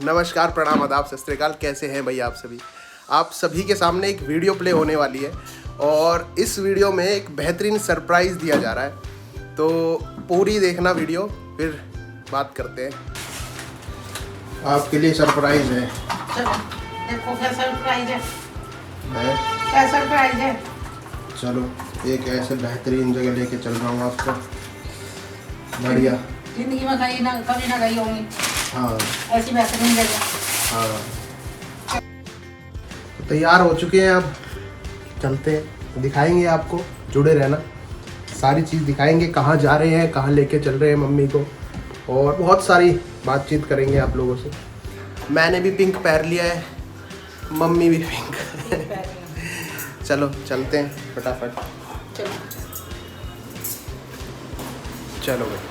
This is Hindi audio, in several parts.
नमस्कार, प्रणाम, आदाब, सत श्री अकाल। कैसे हैं भाई आप सभी? आप सभी के सामने एक वीडियो प्ले होने वाली है और इस वीडियो में एक बेहतरीन सरप्राइज़ दिया जा रहा है। तो पूरी देखना वीडियो, फिर बात करते हैं। आपके लिए सरप्राइज़ है। चलो देखो क्या सरप्राइज है। क्या सरप्राइज है? चलो एक ऐसे बेहतरीन जगह लेके चल रहा हूँ आपको। बढ़िया। जिंदगी में कभी ना गई होंगी। हाँ, ऐसी बेहतरीन जगह। हाँ। तो तैयार हो चुके हैं, अब चलते हैं, दिखाएंगे आपको। जुड़े रहना, सारी चीज़ दिखाएंगे, कहाँ जा रहे हैं, कहाँ लेके चल रहे हैं मम्मी को, और बहुत सारी बातचीत करेंगे आप लोगों से। मैंने भी पिंक पहन लिया है, मम्मी भी पिंक। चलो चलते हैं फटाफट। चलो भाई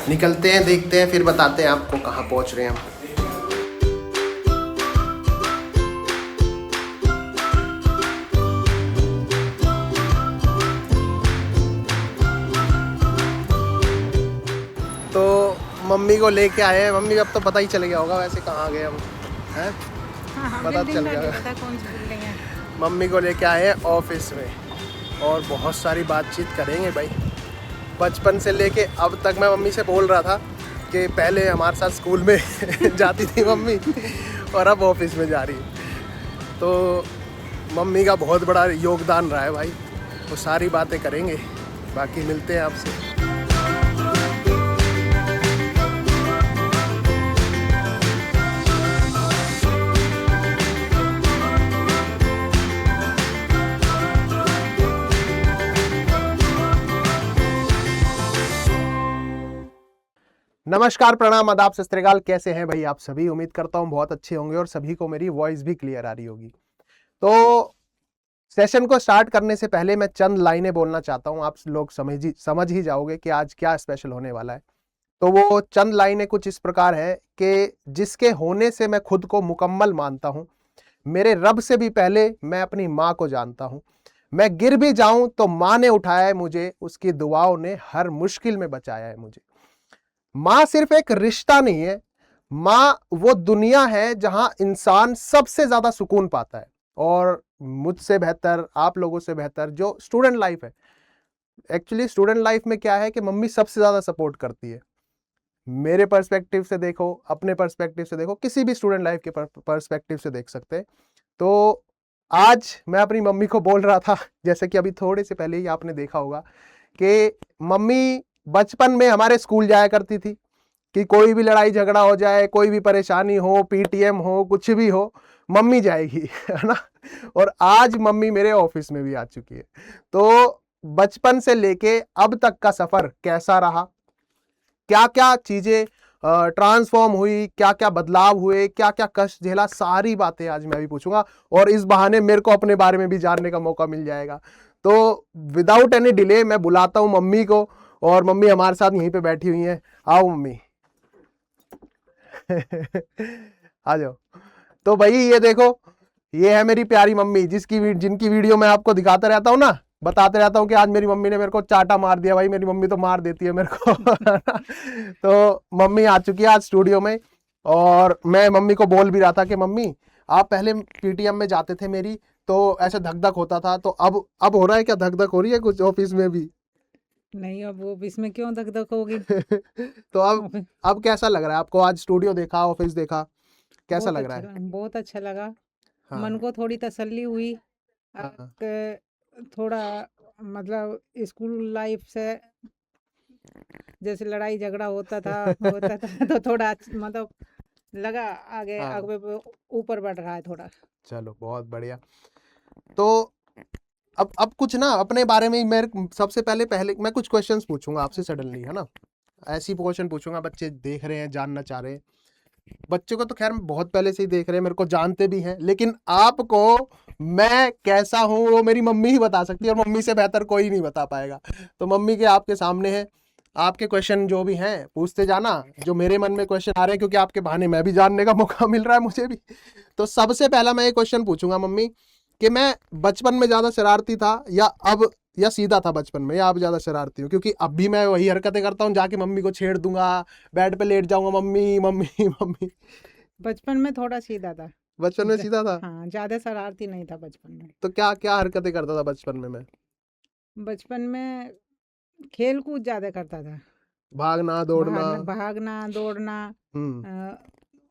निकलते हैं, देखते हैं, फिर बताते हैं आपको कहाँ पहुँच रहे हैं हम। तो मम्मी को लेके आए हैं। मम्मी अब तो पता ही चल गया होगा वैसे कहाँ गए हम, हैं? पता चल गया पता कौन सी बिल्डिंग है। मम्मी को लेके आए हैं ऑफिस में और बहुत सारी बातचीत करेंगे भाई। बचपन से लेके अब तक मैं मम्मी से बोल रहा था कि पहले हमारे साथ स्कूल में जाती थी मम्मी और अब ऑफिस में जा रही है। तो मम्मी का बहुत बड़ा योगदान रहा है भाई। वो सारी बातें करेंगे, बाकी मिलते हैं आपसे। नमस्कार, प्रणाम, आदाब, सत श्री अकाल। कैसे हैं भाई आप सभी? उम्मीद करता हूँ बहुत अच्छे होंगे और सभी को मेरी वॉइस भी क्लियर आ रही होगी। तो सेशन को स्टार्ट करने से पहले मैं चंद लाइनें बोलना चाहता हूँ। आप लोग समझ ही जाओगे कि आज क्या स्पेशल होने वाला है। तो वो चंद लाइनें कुछ इस प्रकार है कि जिसके होने से मैं खुद को मुकम्मल मानता हूँ, मेरे रब से भी पहले मैं अपनी माँ को जानता हूँ। मैं गिर भी जाऊं तो माँ ने उठाया है मुझे, उसकी दुआओं ने हर मुश्किल में बचाया है मुझे। माँ सिर्फ एक रिश्ता नहीं है, माँ वो दुनिया है जहां इंसान सबसे ज्यादा सुकून पाता है। और मुझसे बेहतर, आप लोगों से बेहतर जो स्टूडेंट लाइफ है, एक्चुअली स्टूडेंट लाइफ में क्या है कि मम्मी सबसे ज्यादा सपोर्ट करती है। मेरे पर्सपेक्टिव से देखो, अपने पर्सपेक्टिव से देखो, किसी भी स्टूडेंट लाइफ के पर्सपेक्टिव से देख सकते हैं। तो आज मैं अपनी मम्मी को बोल रहा था, जैसे कि अभी थोड़े से पहले ही आपने देखा होगा कि मम्मी बचपन में हमारे स्कूल जाया करती थी कि कोई भी लड़ाई झगड़ा हो जाए, कोई भी परेशानी हो, पीटीएम हो, कुछ भी हो, मम्मी जाएगी, है ना। और आज मम्मी मेरे ऑफिस में भी आ चुकी है। तो बचपन से लेके अब तक का सफर कैसा रहा, क्या क्या चीजें ट्रांसफॉर्म हुई, क्या क्या बदलाव हुए, क्या क्या कष्ट झेला, सारी बातें आज मैं भी पूछूंगा। और इस बहाने मेरे को अपने बारे में भी जानने का मौका मिल जाएगा। तो विदाउट एनी डिले मैं बुलाता हूँ मम्मी को, और मम्मी हमारे साथ यहीं पे बैठी हुई हैं। आओ मम्मी। आ जाओ। तो भाई ये देखो, ये है मेरी प्यारी मम्मी, जिनकी वीडियो मैं आपको दिखाता रहता हूँ ना, बताते रहता हूँ कि आज मेरी मम्मी ने मेरे को चाटा मार दिया। भाई मेरी मम्मी तो मार देती है मेरे को। तो मम्मी आ चुकी है आज स्टूडियो में, और मैं मम्मी को बोल भी रहा था कि मम्मी आप पहले पीटीएम में जाते थे मेरी, तो ऐसे धक धक होता था, तो अब हो रहा है क्या? धक धक हो रही है कुछ ऑफिस में भी? नहीं, अब वो इसमें क्यों धक धक होगी। तो अब कैसा लग रहा है आपको? आज स्टूडियो देखा, ऑफिस देखा, कैसा लग रहा है? बहुत अच्छा लगा। हाँ, मन को थोड़ी तसल्ली हुई। हाँ, थोड़ा मतलब स्कूल लाइफ से जैसे लड़ाई झगड़ा होता था तो थोड़ा मतलब लगा आगे हाँ। आगे ऊपर बढ़ रहा है थोड़ा। चलो बहुत बढ़िया। तो अब कुछ ना अपने बारे में ही मैं सबसे पहले मैं कुछ क्वेश्चंस पूछूंगा आपसे सडनली, है ना। ऐसी क्वेश्चन पूछूंगा, बच्चे देख रहे हैं, जानना चाह रहे हैं। बच्चों को तो खैर बहुत पहले से ही देख रहे हैं, मेरे को जानते भी हैं, लेकिन आपको मैं कैसा हूं वो मेरी मम्मी ही बता सकती है, और मम्मी से बेहतर कोई नहीं बता पाएगा। तो मम्मी के आपके सामने है, आपके क्वेश्चन जो भी हैं पूछते जाना, जो मेरे मन में क्वेश्चन आ रहे हैं, क्योंकि आपके बहाने मैं भी जानने का मौका मिल रहा है मुझे भी। तो सबसे पहला मैं ये क्वेश्चन पूछूंगा मम्मी कि मैं बचपन में ज्यादा शरारती था या अब या सीधा था बचपन में, या आप ज्यादा शरारती हो? क्योंकि अब भी मैं वही हरकतें करता हूँ, जाके मम्मी को छेड़ दूंगा, बेड पे लेट जाऊंगा, मम्मी मम्मी मम्मी। बचपन में थोड़ा सीधा था। बचपन में ज- सीधा था? हाँ, ज्यादा शरारती नहीं था बचपन में। तो क्या क्या हरकतें करता था बचपन में मैं? बचपन में खेल कूद ज्यादा करता था। भागना दौड़ना? भागना दौड़ना, हम्म। अ,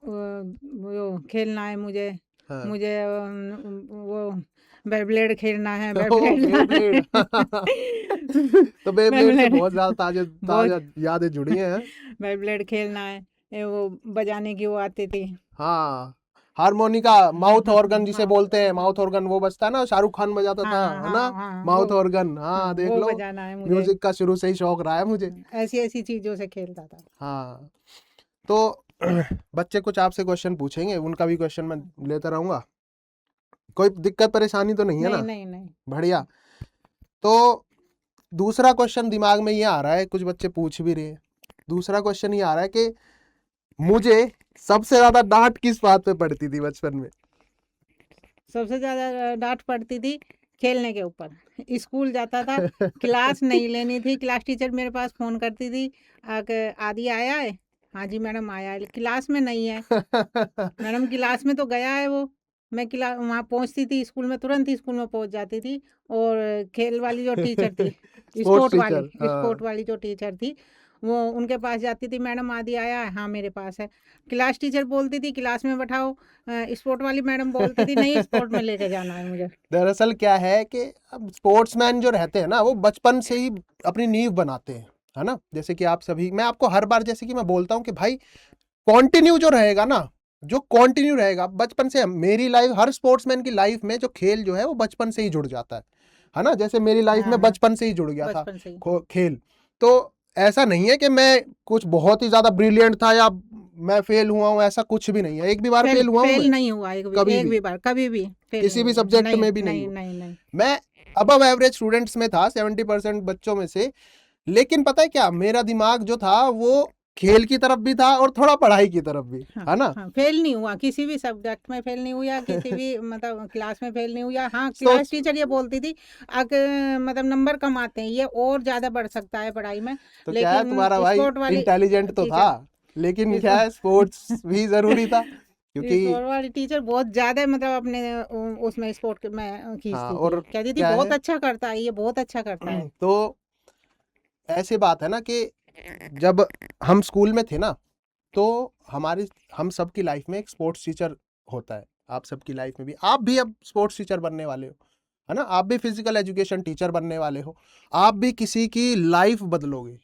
वो खेलना है मुझे। हाँ। मुझे वो बेब्लेड खेलना है, ओ बेब्लेड। बेब्लेड। तो बेब्लेड से बेब्लेड बहुत ज्यादा ताजा बहुत ताजा यादें जुड़ी हैं। बेब्लेड खेलना है। वो बजाने की वो आती थी। हाँ, हारमोनिका, माउथ ऑर्गन जिसे हाँ बोलते हैं, माउथ ऑर्गन वो बजता है ना, शाहरुख खान बजाता था, हाँ है ना? हाँ हाँ, माउथ ऑर्गन, हाँ देख वो लो। बजाना है मुझे। म्यूजिक का शुरू से ही शौक रहा है मुझे। ऐसी ऐसी चीजों से खेलता था। हाँ। तो बच्चे कुछ आपसे क्वेश्चन पूछेंगे, उनका भी क्वेश्चन मैं लेता रहूंगा। कोई दिक्कत परेशानी तो नहीं है नहीं ना? नहीं नहीं। बढ़िया। तो दूसरा क्वेश्चन दिमाग में ये आ रहा है, कुछ बच्चे पूछ भी रहे हैं। दूसरा क्वेश्चन ये आ रहा है कि मुझे सबसे ज्यादा डांट किस बात पे पड़ती थी बचपन में? सबसे ज्यादा डांट पड़ती थी खेलने के ऊपर। स्कूल जाता था, क्लास नहीं लेनी थी, क्लास टीचर मेरे पास फोन करती थी, आदि आया है? हाँ जी मैडम आया है, क्लास में नहीं है। मैडम क्लास में तो गया है वो। मैं क्लास वहाँ पहुँचती थी, स्कूल में तुरंत ही स्कूल में पहुँच जाती थी। और खेल वाली जो टीचर थी, स्पोर्ट्स टीचर, स्पोर्ट हाँ। वाली जो टीचर थी, वो उनके पास जाती थी, मैडम आदि आया है? हाँ मेरे पास है। क्लास टीचर बोलती थी क्लास में बैठाओ, स्पोर्ट वाली मैडम बोलती थी नहीं, स्पोर्ट में लेके जाना है मुझे। दरअसल क्या है कि अब स्पोर्ट्समैन जो रहते हैं ना, वो बचपन से ही अपनी नींव बनाते हैं, है ना? जैसे कि आप सभी, मैं आपको हर बार जैसे कि मैं बोलता हूँ कि भाई कंटिन्यू जो रहेगा ना, जो कंटिन्यू रहेगा बचपन से, मेरी लाइफ, हर स्पोर्ट्समैन की लाइफ में जो खेल जो है वो बचपन से ही जुड़ जाता है ना? जैसे मेरी लाइफ में हाँ बचपन से ही जुड़ गया था बचपन से ही। खेल। तो ऐसा नहीं है कि मैं कुछ बहुत ही ज्यादा ब्रिलियंट था या मैं फेल हुआ हूँ, ऐसा कुछ भी नहीं है। एक भी बार फेल हुआ हूँ फेल मैं? नहीं हुआ कभी एक भी भी बार, कभी भी फेल किसी नहीं भी हुआ। सब्जेक्ट नहीं में भी नहीं नहीं हुआ। नहीं नहीं। मैं अबव एवरेज स्टूडेंट्स में था, 70% बच्चों में से। लेकिन पता है क्या, मेरा दिमाग जो था वो खेल की तरफ भी था और थोड़ा पढ़ाई की तरफ भी, हाँ है ना? हाँ, फेल नहीं हुआ किसी भी सब्जेक्ट में, फेल नहीं हुआ किसी भी मतलब क्लास में फेल नहीं हुआ। हाँ, तो क्लास टीचर ये बोलती थी अगर मतलब नंबर कम आते हैं, ये और ज्यादा बढ़ सकता है पढ़ाई में। क्या है, लेकिन तुम्हारा भाई स्पोर्ट वाली इंटेलिजेंट तो था, टीचर लेकिन क्या है, स्पोर्ट स्पोर्ट्स भी जरूरी था क्योंकि स्पोर्ट वाली टीचर बहुत ज्यादा मतलब अपने उसमें स्पोर्ट में हाँ। खींचती थी, और कहती थी क्या बहुत है, अच्छा करता है, ये बहुत अच्छा करता है। तो ऐसी बात है ना कि जब हम स्कूल में थे ना, तो हमारी, हम सबकी लाइफ में एक स्पोर्ट्स टीचर होता है। आप सबकी लाइफ में भी, आप भी अब स्पोर्ट्स टीचर बनने वाले हो, है ना? आप भी फिजिकल एजुकेशन टीचर बनने वाले हो। आप भी किसी की लाइफ बदलोगे,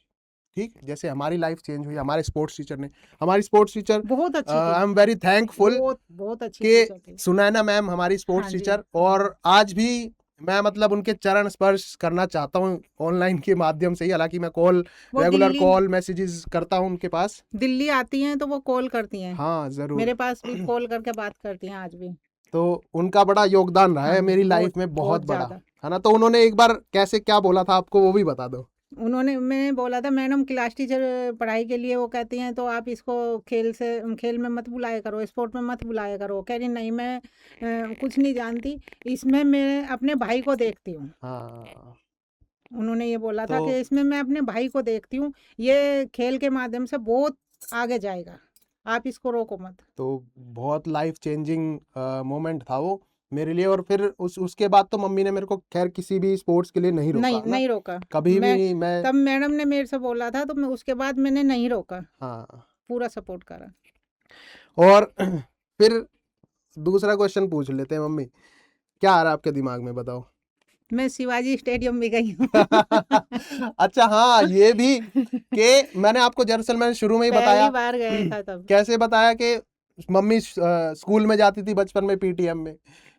ठीक? जैसे हमारी लाइफ चेंज हुई हमारे स्पोर्ट्स टीचर ने। हमारी स्पोर्ट्स टीचर, बहुत अच्छी थी, आई एम वेरी थैंकफुल बहुत बहुत अच्छी कि टीचर थी। सुनैना मैम हमारी हाँ स्पोर्ट्स जी। टीचर, और आज भी मैं मतलब उनके चरण स्पर्श करना चाहता हूँ ऑनलाइन के माध्यम से ही। हालांकि मैं कॉल, वो रेगुलर दिल्ली कॉल मैसेजेस करता हूँ उनके पास। दिल्ली आती हैं तो वो कॉल करती हैं, हाँ जरूर। मेरे पास भी कॉल करके बात करती हैं आज भी। तो उनका बड़ा योगदान रहा हाँ है मेरी बहुत लाइफ में, बहुत बहुत बड़ा, ज्यादा। है ना? तो उन्होंने एक बार कैसे क्या बोला था आपको, वो भी बता दो। उन्होंने, मैंने बोला था मैडम क्लास टीचर पढ़ाई के लिए वो कहती हैं तो आप इसको खेल में मत बुलाया करो, स्पोर्ट में मत बुलाया करो। कह रही नहीं मैं कुछ नहीं जानती, इसमें मैं अपने भाई को देखती हूँ। हाँ। उन्होंने ये बोला था तो कि इसमें मैं अपने भाई को देखती हूँ, ये खेल के माध्यम से बहुत आगे जाएगा, आप इसको रोको मत। तो बहुत लाइफ चेंजिंग मोमेंट था वो मेरे लिए। और फिर उसके बाद तो मम्मी ने मेरे को खैर किसी भी स्पोर्ट्स के लिए नहीं रोका, नहीं है ना? नहीं रोका। कभी भी मैं नहीं मैं। तब मैडम ने मेरे से बोला था तो मैं उसके बाद मैंने नहीं रोका, हाँ। पूरा सपोर्ट करा। और फिर दूसरा क्वेश्चन पूछ लेते हैं मम्मी, क्या आ रहा है आपके दिमाग में, बताओ। मैं शिवाजी स्टेडियम भी गई हूँ। अच्छा हाँ, ये भी कि मैंने आपको दरअसल मैंने शुरू में ही पहली बताया। बार गया था तब। कैसे बताया कि मम्मी स्कूल में जाती थी बचपन में पीटीएम में,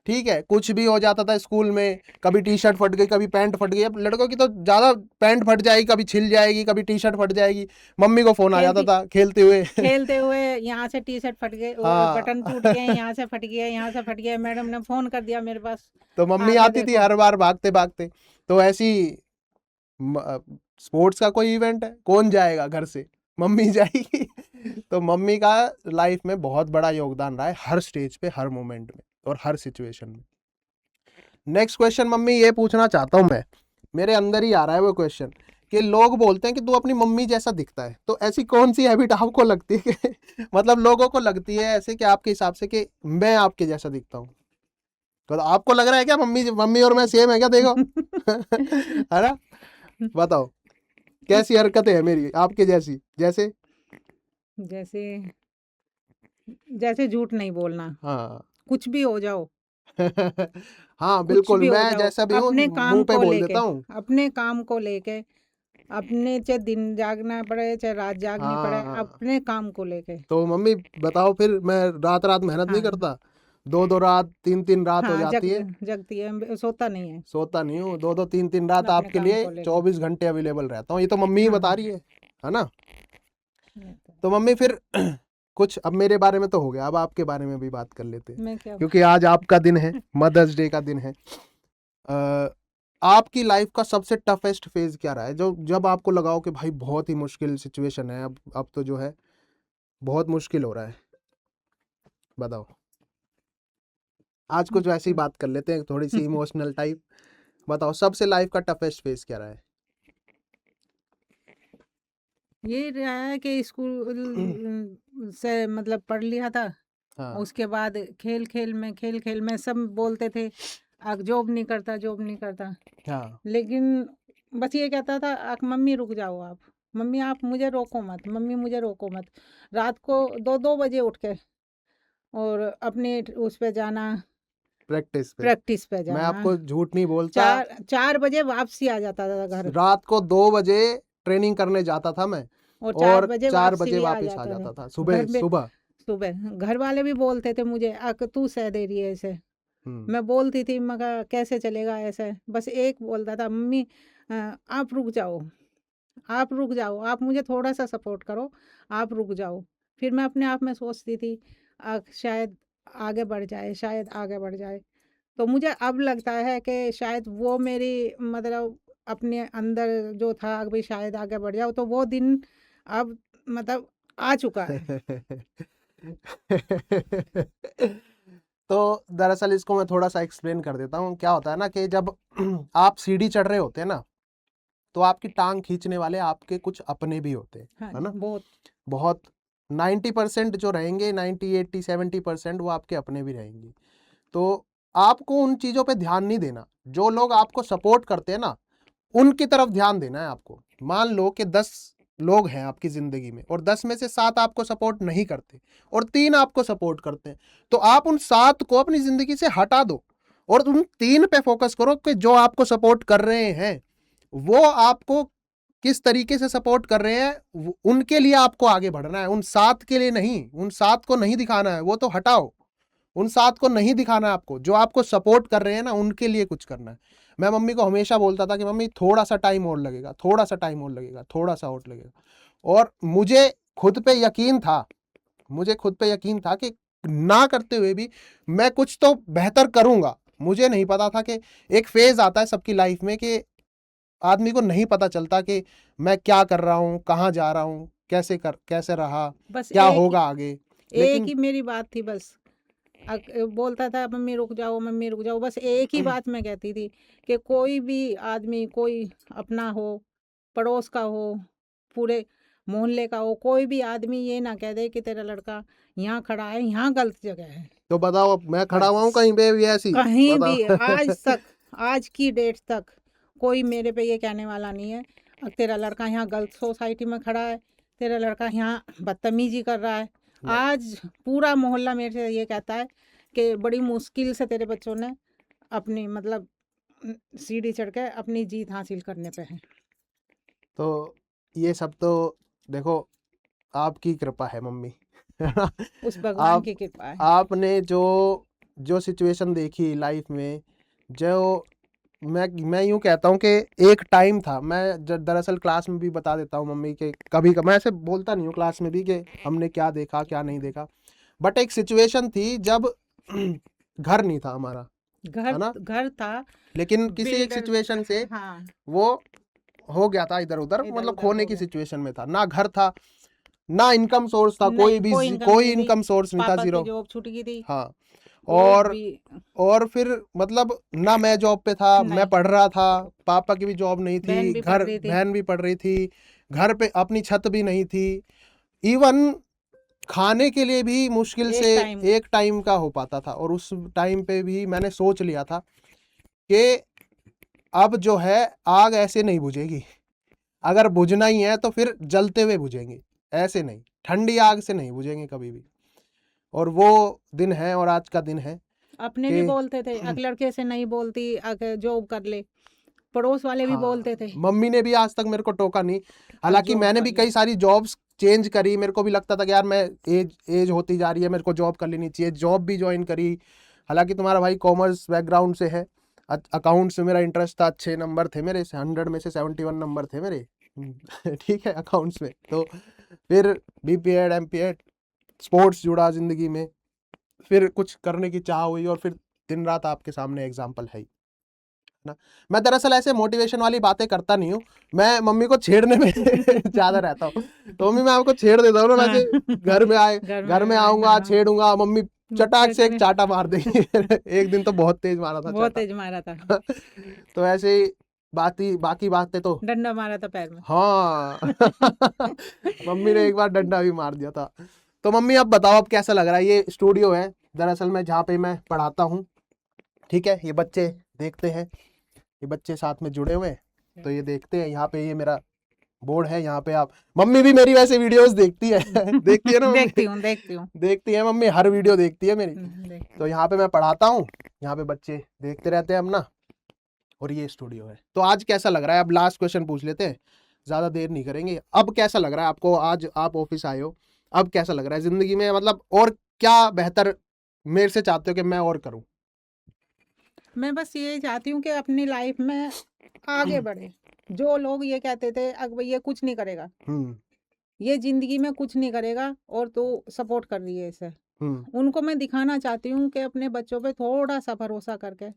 ठीक है? कुछ भी हो जाता था स्कूल में, कभी टी शर्ट फट गई, कभी पैंट फट गई। अब लड़कों की तो ज्यादा पैंट फट जाएगी, कभी छिल जाएगी, कभी टी शर्ट फट जाएगी, मम्मी को फोन आ जाता खेलती था खेलते हुए। खेलते हुए यहाँ से टी शर्ट फट गए, हाँ। बटन टूट गए, यहाँ से फट गया, यहाँ से फट गया, मैडम ने फोन कर दिया मेरे पास, तो मम्मी आके आती थी देखो। हर बार भागते भागते। तो ऐसी स्पोर्ट्स का कोई इवेंट है, कौन जाएगा घर से? मम्मी जाएगी। तो मम्मी का लाइफ में बहुत बड़ा योगदान रहा है, हर स्टेज पे, हर मोमेंट में और हर सिचुएशन में। नेक्स्ट क्वेश्चन मम्मी ये पूछना चाहता हूं मैं मेरे अंदर ही आ रहा है वो क्वेश्चन कि लोग बोलते हैं कि तू अपनी मम्मी जैसा दिखता है, तो ऐसी कौन सी हैबिट आपको लगती है कि मतलब लोगों को लगती है ऐसे कि आपके हिसाब से कि मैं आपके जैसा दिखता हूँ? तो आपको लग रहा है क्या मम्मी मम्मी और मैं सेम है क्या? देखो है ना, बताओ कैसी हरकतें है मेरी आपके जैसी? जैसे जैसे जैसे झूठ नहीं बोलना, हाँ कुछ भी हो जाओ, हाँ कुछ बिल्कुल, भी हो मैं जाओ, जैसा भी हूँ अपने काम मुंह पे को बोल लेके, देता हूँ। अपने काम को लेके, अपने चाहे दिन जागना पड़े चाहे रात जागनी पड़े, हाँ अपने काम को लेके। तो मम्मी बताओ फिर मैं रात रात मेहनत नहीं हाँ करता? 2-2 रात 3-3 रात हो हाँ, जाती है, जगती है, सोता नहीं है, सोता नहीं हूँ। 2-2 3-3 रात अपने आपके काम लिए को लेके। 24 घंटे अवेलेबल रहता हूँ, ये तो मम्मी ही बता हाँ, रही है ना? ये तो तो मम्मी फिर कुछ, अब मेरे बारे में तो हो गया, अब आपके बारे में भी बात कर लेते हैं, मैं क्या क्योंकि आज आपका दिन है, मदर्स डे का दिन है। आपकी लाइफ का सबसे टफेस्ट फेज क्या रहा है, जो जब आपको लगाओ कि भाई बहुत ही मुश्किल सिचुएशन है, अब तो जो है बहुत मुश्किल हो रहा है, बताओ। आज कुछ वैसी ही बात कर लेते हैं, थोड़ी सी इमोशनल टाइप। बताओ सबसे लाइफ का टफेस्ट फेज क्या रहा है? ये रहा है कि स्कूल से मतलब पढ़ लिया था, हाँ उसके बाद खेल खेल में सब बोलते थे जॉब नहीं करता, जॉब नहीं करता, हाँ लेकिन बस ये कहता था मम्मी रुक जाओ आप, मम्मी आप मुझे रोको मत, मम्मी मुझे रोको मत। रात को 2-2 बजे उठ के और अपने उस पे जाना, प्रैक्टिस पे। प्रैक्टिस पे मैं जाना, आपको झूठ नहीं बोलता, 4 4 बजे वापसी आ जाता था घर, रात को 2 बजे ट्रेनिंग करने जाता था मैं, और 4 और बजे 4 बजे भी आ वापस आ जाता था जाता था घर सुबह में। सुबह। सुबह घर वाले भी बोलते थे मुझे तू सह दे रही है ऐसे, हम्म मैं बोलती थी मगर कैसे चलेगा ऐसे, बस एक बोलता था मम्मी आप रुक जाओ, आप रुक जाओ, आप मुझे थोड़ा सा सपोर्ट करो, आप रुक जाओ। फिर मैं अपने आप में सोचती थी शायद आगे बढ़ जाए, शायद आगे बढ़ जाए। तो मुझे अब लगता है कि शायद वो मेरी मतलब अपने अंदर जो था अभी शायद आगे बढ़ जाओ, तो वो दिन अब मतलब आ चुका है। तो दरअसल इसको मैं थोड़ा सा एक्सप्लेन कर देता हूँ। क्या होता है ना कि जब आप सीढ़ी चढ़ रहे होते हैं ना, तो आपकी टांग खींचने वाले आपके कुछ अपने भी होते हैं, हाँ है जी, ना? बहुत। बहुत 90% जो रहेंगे, 90 80 70% वो आपके अपने भी रहेंगे। तो आपको उन चीजों पे ध्यान नहीं देना, जो लोग आपको सपोर्ट करते हैं ना उनकी तरफ ध्यान देना है आपको। मान लो कि 10 लोग हैं आपकी जिंदगी में, और 10 में से 7 आपको सपोर्ट नहीं करते और 3 आपको सपोर्ट करते हैं, तो आप उन 7 को अपनी जिंदगी से हटा दो और उन 3 पे फोकस करो कि जो आपको सपोर्ट कर रहे हैं वो आपको किस तरीके से सपोर्ट कर रहे हैं, उनके लिए आपको आगे बढ़ना है, उन 7 के लिए नहीं। उन 7 को नहीं दिखाना है, वो तो हटाओ। उन 7 को नहीं दिखाना है आपको, जो आपको सपोर्ट कर रहे हैं ना उनके लिए कुछ करना है। मैं मम्मी को हमेशा बोलता था कि मम्मी थोड़ा सा टाइम और लगेगा, थोड़ा सा टाइम और लगेगा, थोड़ा सा और लगेगा। और मुझे खुद पे यकीन था, मुझे खुद पे यकीन था कि ना करते हुए भी मैं कुछ तो बेहतर करूंगा। मुझे नहीं पता था कि एक फेज आता है सबकी लाइफ में कि आदमी को नहीं पता चलता कि मैं क्या कर रहा हूँ, कहाँ जा रहा हूँ, कैसे रहा, बस क्या एक होगा आगे। एक लेकिन ही मेरी बात थी बस। बोलता था मम्मी रुक जाओ, मम्मी रुक जाओ, बस एक ही बात मैं कहती थी कि कोई भी आदमी, कोई अपना हो, पड़ोस का हो, पूरे मोहल्ले का हो, कोई भी आदमी ये ना कह दे कि तेरा लड़का यहाँ खड़ा है, यहाँ गलत जगह है। तो बताओ, अब मैं खड़ा हुआ हूँ बस कहीं पे भी ऐसी? कहीं भी आज बताओ। तक, आज की डेट तक कोई मेरे पे ये कहने वाला नहीं है तेरा लड़का यहाँ गलत सोसाइटी में खड़ा है, तेरा लड़का यहाँ बदतमीजी कर रहा है। नहीं, आज पूरा मोहल्ला मेरे से ये कहता है कि बड़ी मुश्किल से तेरे बच्चों ने अपनी मतलब सीढ़ी चढ़ के अपनी जीत हासिल करने पे है। तो ये सब तो देखो आपकी कृपा है मम्मी, है ना? उस भगवान आप की कृपा है। आपने जो जो सिचुएशन देखी लाइफ में, जो मैं यूं कहता हूँ कि एक टाइम था, मैं दरअसल क्लास में भी बता देता हूँ मम्मी के, कभी कभी मैं ऐसे बोलता नहीं हूँ क्लास में भी कि हमने क्या देखा क्या नहीं देखा, बट एक सिचुएशन थी जब घर नहीं था हमारा, है ना? घर था, लेकिन किसी एक बिल्डर। सिचुएशन से हाँ, वो हो गया था इधर उधर, इधर मतलब उधर खोने हो की गया, सिचुएशन में था, ना घर था ना इनकम सोर्स था, नहीं कोई इनकम कोई नहीं थी, इनकम सोर्स नहीं था, पापा की जीरो। जॉब छूट गई थी। हाँ, और भी और फिर मतलब ना मैं जॉब पे था, मैं नहीं, पढ़ रहा था, पापा की भी जॉब नहीं बहन थी, भी पढ़ घर रही थी। बहन भी पढ़ रही थी, घर पे अपनी छत भी नहीं थी, इवन खाने के लिए भी मुश्किल एक से टाइम एक टाइम का हो पाता था। और उस टाइम पे भी मैंने सोच लिया था कि अब जो है आग ऐसे नहीं बुझेगी, अगर बुझना ही है तो फिर जलते हुए बुझेंगे, ऐसे नहीं, ठंडी आग से नहीं बुझेंगे कभी भी। और वो दिन है और आज का दिन है अपने भी कि बोलते थे अगर लड़के से नहीं बोलती, अगर जॉब कर ले। पड़ोस वाले भी हाँ, बोलते थे मम्मी ने भी आज तक मेरे को टोका नहीं। हालांकि जॉब मैंने कर भी ले। कई सारी जॉब्स चेंज करी, मेरे को भी लगता था कि यार मैं एज एज होती जा रही है, मेरे को जॉब कर लेनी चाहिए, जॉब भी ज्वाइन करी। हालांकि तुम्हारा भाई कॉमर्स बैकग्राउंड से है, अकाउंट्स में मेरा इंटरेस्ट था, अच्छे नंबर थे मेरे, 100 में से 71 नंबर थे मेरे। ठीक है, अकाउंट्स में। तो फिर बीपीएड एमपीएड स्पोर्ट्स जुड़ा जिंदगी में, फिर कुछ करने की चाह हुई और फिर दिन रात आपके सामने एग्जाम्पल है ही ना। मैं दरअसल ऐसे मोटिवेशन वाली बातें करता नहीं हूँ, मैं मम्मी को छेड़ने में ज्यादा रहता हूँ। तो मम्मी मैं आपको छेड़ देता हूँ ना, वैसे घर में आए, घर में आऊंगा, हाँ, छेड़ूंगा, मम्मी चटाक से एक चटनी चाटा मार देगी। एक दिन तो बहुत तेज मारा था बहुत चाटा। तेज मारा था, तो ऐसे ही बाकी बातें तो डंडा मारा था पैर में। हाँ। मम्मी ने एक बार डंडा भी मार दिया था। तो मम्मी अब बताओ, अब कैसा लग रहा है? ये स्टूडियो है दरअसल में जहाँ पे मैं पढ़ाता हूँ, ठीक है। ये बच्चे देखते हैं, ये बच्चे साथ में जुड़े हुए हैं, तो ये देखते हैं। यहाँ पे ये मेरा बोर्ड है, यहाँ पे आप, मम्मी भी मेरी वैसे वीडियोस देखती है। देखती है ना मम्मी? देखती हूँ देखती है मम्मी, हर वीडियो देखती है मेरी। देखती तो यहाँ पे मैं पढ़ाता हूँ, यहाँ पे बच्चे देखते रहते हैं अपना, और ये स्टूडियो है। तो आज कैसा लग रहा है? अब लास्ट क्वेश्चन पूछ लेते हैं, ज्यादा देर नहीं करेंगे। अब कैसा लग रहा है आपको? आज आप ऑफिस आए हो, अब कैसा लग रहा है जिंदगी में? मतलब और क्या बेहतर मेरे से चाहते हो कि मैं और करूं? मैं बस ये चाहती हूँ कि अपनी लाइफ में आगे बढ़े। जो लोग ये कहते थे अब ये कुछ नहीं करेगा, हम्म ये जिंदगी में कुछ नहीं करेगा और तो सपोर्ट कर रही है इसे, हम्म उनको मैं दिखाना चाहती हूँ कि अपने बच्चों पे थोड़ा सा भरोसा करके,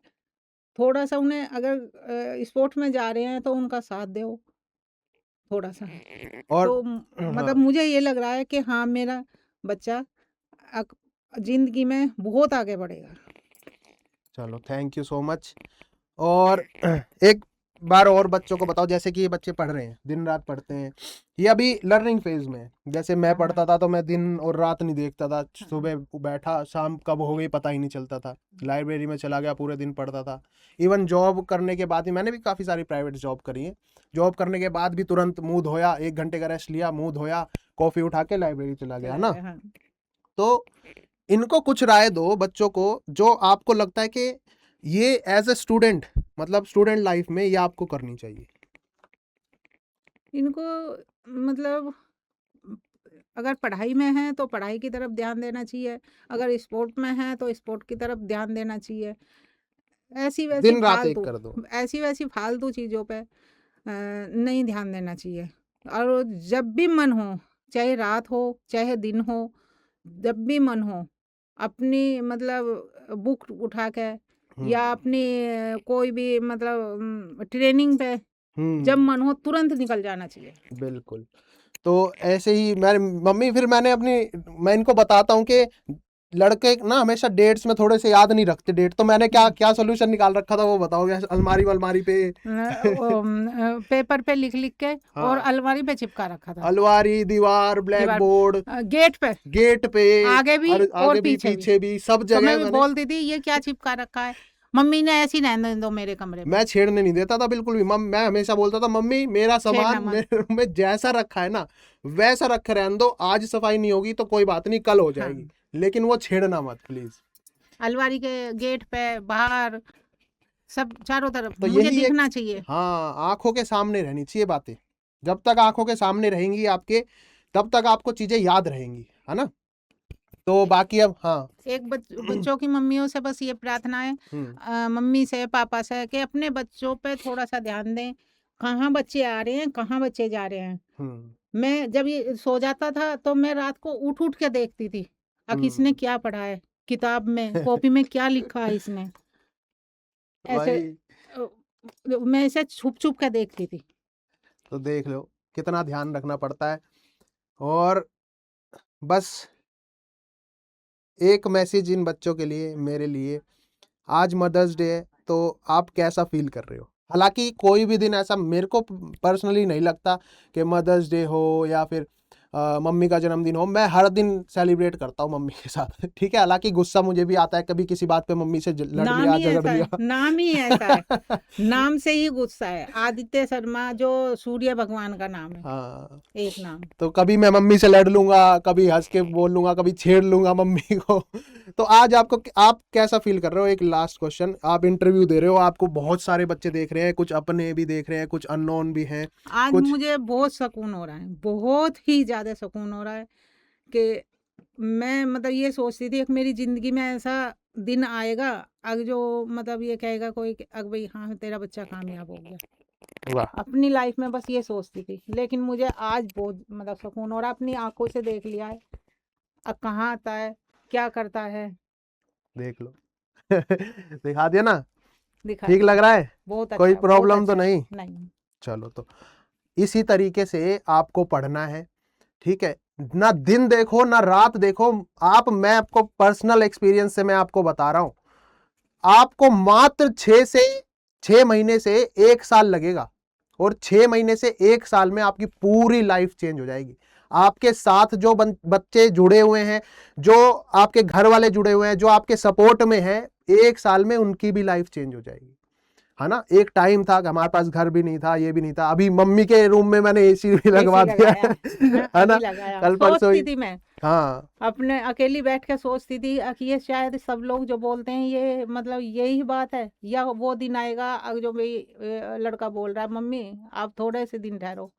थोड़ा सा उन्हें अगर स्पोर्ट्स में जा रहे हैं तो उनका साथ दो थोड़ा सा। और तो मतलब हाँ, मुझे ये लग रहा है कि हाँ, मेरा बच्चा जिंदगी में बहुत आगे बढ़ेगा। चलो थैंक यू सो मच। और एक बार और बच्चों को बताओ, जैसे कि ये बच्चे पढ़ रहे हैं, दिन रात पढ़ते हैं, ये अभी लर्निंग फेज में है। जैसे मैं पढ़ता था तो मैं दिन और रात नहीं देखता था, सुबह बैठा, शाम कब हो गई पता ही नहीं चलता था, लाइब्रेरी में चला गया, पूरे दिन पढ़ता था। इवन जॉब करने के बाद ही, मैंने भी काफ़ी सारी प्राइवेट जॉब करी है, जॉब करने के बाद भी तुरंत मुंह धोया, 1 घंटे का रेस्ट लिया, मुंह धोया, कॉफ़ी उठा के लाइब्रेरी चला गया, है ना। हाँ। तो इनको कुछ राय दो बच्चों को, जो आपको लगता है कि ये एज ए स्टूडेंट, मतलब स्टूडेंट लाइफ में ये आपको करनी चाहिए। इनको मतलब अगर पढ़ाई में है तो पढ़ाई की तरफ ध्यान देना चाहिए, अगर स्पोर्ट में है तो स्पोर्ट की तरफ ध्यान देना चाहिए। ऐसी वैसी दिन रात एक फालतू कर दो। ऐसी वैसी फालतू चीज़ों पे नहीं ध्यान देना चाहिए। और जब भी मन हो, चाहे रात हो चाहे दिन हो, जब भी मन हो, अपनी मतलब बुक उठा के या अपनी कोई भी मतलब ट्रेनिंग पे जब मन हो तुरंत निकल जाना चाहिए। बिल्कुल। तो ऐसे ही मैं मम्मी, फिर मैं इनको बताता हूँ कि लड़के ना हमेशा डेट्स में थोड़े से याद नहीं रखते डेट, तो मैंने क्या क्या सोल्यूशन निकाल रखा था वो बताओगे? अलमारी वलमारी पे पेपर पे लिख लिख के और हाँ, अलमारी पे चिपका रखा था। अलमारी, दीवार, ब्लैक दीवार बोर्ड, गेट पे गेट पे, आगे भी और और आगे भी पीछे भी। पीछे भी, सब तो मैं जगह भी मैंने। बोलती थी ये क्या चिपका रखा है, मम्मी ने ऐसी रहने दो मेरे कमरे में, मैं छेड़ने नहीं देता था बिल्कुल भी। मैं हमेशा बोलता था मम्मी मेरा छेड़ना सामान मत। मेरे रूम में जैसा रखा है ना वैसा रखे रहने दो, आज सफाई नहीं होगी तो कोई बात नहीं, कल हो हाँ, जाएगी, लेकिन वो छेड़ना मत प्लीज। अलमारी के गेट पे बाहर सब चारों तरफ तो मुझे यही एक, दिखना चाहिए। हाँ, आंखों के सामने रहनी चाहिए बातें। जब तक आंखों के सामने रहेंगी आपके, तब तक आपको चीजें याद रहेंगी, है ना। तो बाकी अब हाँ। एक बच्चों की मम्मियों से बस ये प्रार्थना है, मम्मी से पापा से, कि अपने बच्चों पे थोड़ा सा ध्यान दें, कहाँ बच्चे आ रहे हैं कहाँ बच्चे जा रहे हैं। मैं जब ये सो जाता था तो मैं रात को उठ उठ के देखती थी इसने क्या पढ़ा है, किताब में कॉपी में क्या लिखा है इसने, ऐसे भाई मैं इसे छुप छुप के देखती थी। तो देख लो कितना ध्यान रखना पड़ता है। और बस एक मैसेज इन बच्चों के लिए, मेरे लिए, आज मदर्स डे है तो आप कैसा फील कर रहे हो? हालांकि कोई भी दिन ऐसा मेरे को पर्सनली नहीं लगता कि मदर्स डे हो या फिर मम्मी का जन्मदिन हो, मैं हर दिन सेलिब्रेट करता हूँ मम्मी के साथ। ठीक है, हालांकि गुस्सा मुझे भी आता है कभी किसी बात पे मम्मी से लड़ नाम लिया, ही झगड़ ऐसा है, लिया। नाम ही ऐसा है, नाम से ही गुस्सा है। आदित्य शर्मा जो सूर्य भगवान का नाम है, हाँ, एक नाम। तो कभी मैं मम्मी से लड़ लूंगा, कभी हंस के बोल लूंगा, कभी छेड़ लूंगा मम्मी को। तो आज आप कैसा फील कर रहे हो? एक लास्ट क्वेश्चन, आप इंटरव्यू दे रहे हो, आपको बहुत सारे बच्चे देख रहे हैं, कुछ अपने भी देख रहे हैं, कुछ अननोन भी हैं, आज कुछ मुझे बहुत सुकून हो रहा है, बहुत ही ज्यादा सुकून हो रहा है कि मैं मतलब ये सोचती थी कि मेरी जिंदगी में ऐसा दिन आएगा, अब जो मतलब ये कहेगा कोई कि अब भाई हाँ तेरा बच्चा कामयाब हो गया। वाह, अपनी लाइफ में बस ये सोचती थी, लेकिन मुझे आज बहुत मतलब सुकून हो रहा है। अपनी आंखों से देख लिया है, अब कहाँ आता है, क्या करता है, देख लो। दिखा दिया ना? दिखा ठीक दिया। लग रहा है? बहुत कोई अच्छा, बहुत प्रॉब्लम तो अच्छा। नहीं? नहीं, चलो, तो इसी तरीके से आपको पढ़ना है, ठीक है? ना दिन देखो ना रात देखो आप, मैं आपको पर्सनल एक्सपीरियंस से मैं आपको बता रहा हूं, आपको मात्र 6 महीने से 1 साल लगेगा, और 6 महीने से 1 साल में आपकी पूरी लाइफ चेंज हो जाएगी। आपके साथ जो बच्चे जुड़े हुए हैं, जो आपके घर वाले जुड़े हुए हैं, जो आपके सपोर्ट में हैं, 1 साल में उनकी भी लाइफ चेंज हो जाएगी। है ना? एक टाइम था कि हमारे पास घर भी नहीं था, ये भी नहीं था, अभी मम्मी के रूम में मैंने एसी भी लगवा एसी दिया लगाया है है ना? अभी लगाया। कल परसों सोचती ही। थी मैं, हाँ, अपने अकेली बैठ के सोचती थी कि ये शायद सब लोग जो बोलते हैं ये मतलब यही बात है, या वो दिन आएगा अब जो भाई लड़का बोल रहा है मम्मी आप थोड़े से दिन ठहरो,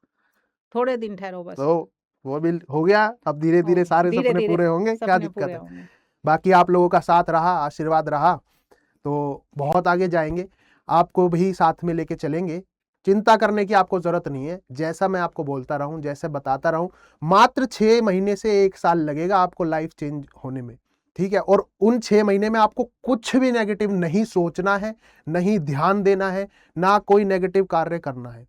थोड़े दिन ठहरो बस। तो वो भी हो गया। अब धीरे हो धीरे गया, सारे धीरे सपने धीरे पूरे होंगे, क्या सपने दिक्कत पूरे है? होंगे। बाकी आप लोगों का साथ रहा, आशीर्वाद रहा, तो बहुत आगे जाएंगे। आपको भी साथ में लेके चलेंगे, चिंता करने की आपको जरूरत नहीं है। जैसा मैं आपको बोलता रहूं, जैसे बताता रहूं, मात्र 6 महीने से 1 साल लगेगा आपको लाइफ चेंज होने में, ठीक है? और उन 6 महीने में आपको कुछ भी नेगेटिव नहीं सोचना है, नहीं ध्यान देना है, ना कोई नेगेटिव कार्य करना है,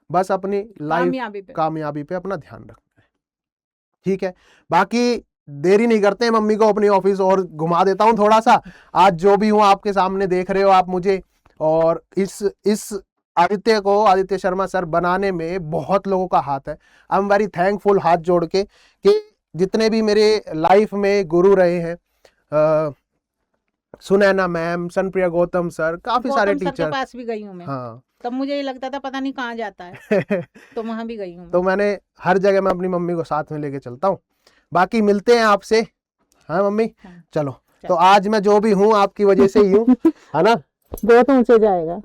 बस अपनी लाइफ कामयाबी पे अपना ध्यान रखना है, ठीक है? बाकी देरी नहीं करते हैं, मम्मी को अपनी ऑफिस और घुमा देता हूं थोड़ा सा। आज जो भी हूं आपके सामने देख रहे हो आप मुझे, और इस आदित्य शर्मा सर बनाने में बहुत लोगों का हाथ है। आई एम वेरी थैंकफुल, हाथ जोड़ के, कि जितने भी मेरे लाइफ में गुरु रहे हैं, सुनैना मैम, सनप्रिया गौतम सर, काफी सारे गौतम सर के टीचर। पास भी गई हूँ मैं, हाँ। तब मुझे ये लगता था पता नहीं कहाँ जाता है, तो वहां भी गई हूँ तो मैं। मैंने हर जगह मैं अपनी मम्मी को साथ में लेके चलता हूँ। बाकी मिलते हैं आपसे, हाँ मम्मी? हाँ, चलो, चलो। तो आज मैं जो भी हूँ आपकी वजह से ही हूँ, है ना? बहुत ऊंचे जाएगा।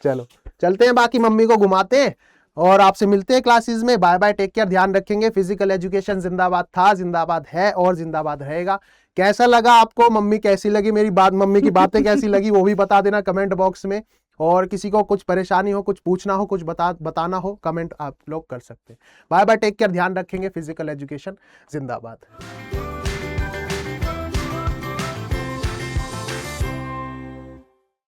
चलो, चलते हैं, बाकी मम्मी को घुमाते हैं और आपसे मिलते हैं क्लासेस में। बाय बाय, टेक केयर, ध्यान रखेंगे। फिजिकल एजुकेशन जिंदाबाद था, जिंदाबाद है और जिंदाबाद रहेगा। कैसा लगा आपको? मम्मी कैसी लगी मेरी बात, मम्मी की बातें कैसी लगी वो भी बता देना कमेंट बॉक्स में। और किसी को कुछ परेशानी हो, कुछ पूछना हो, कुछ बताना हो, कमेंट आप लोग कर सकते हैं। बाय बाय, टेक केयर, ध्यान रखेंगे। फिजिकल एजुकेशन जिंदाबाद।